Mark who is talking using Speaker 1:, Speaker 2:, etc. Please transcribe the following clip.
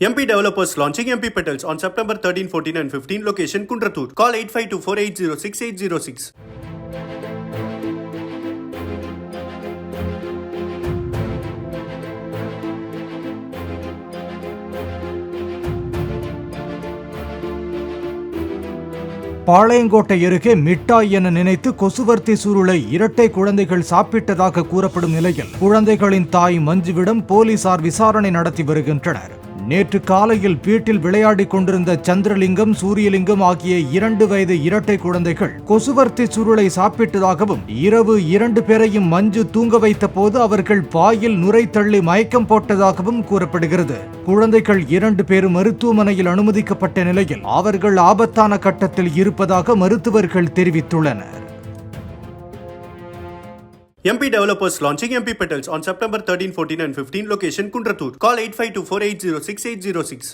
Speaker 1: MP developers launching MP Petals on September 13, 14 and 15. Location Kundratur. Call 8524806806.
Speaker 2: Palayamkottai அருகே மிட்டாய் என நினைத்து கொசுவர்த்தி சுருளை இரட்டை குழந்தைகள் சாப்பிட்டதாக கூறப்படும் நிலையில் குழந்தைகளின் தாய் மஞ்சுவிடம் போலீசார் விசாரணை நடத்தி வருகின்றனர். நேற்று காலையில் வீட்டில் விளையாடிக் கொண்டிருந்த சந்திரலிங்கம், சூரியலிங்கம் ஆகிய 2 வயது இரட்டை குழந்தைகள் கொசுவர்த்தி சுருளை சாப்பிட்டதாகவும், இரவு 2 பேரையும் மஞ்சு தூங்க வைத்த போது அவர்கள் வாயில் நுரை தள்ளி மயக்கம் போட்டதாகவும் கூறப்படுகிறது. குழந்தைகள் 2 பேரும் மருத்துவமனையில் அனுமதிக்கப்பட்ட நிலையில் அவர்கள் ஆபத்தான கட்டத்தில் இருப்பதாக மருத்துவர்கள் தெரிவித்துள்ளனர்.
Speaker 1: MP developers launching MP Petals on September 13, 14 and 15. Location Kundratur. Call 8524806806.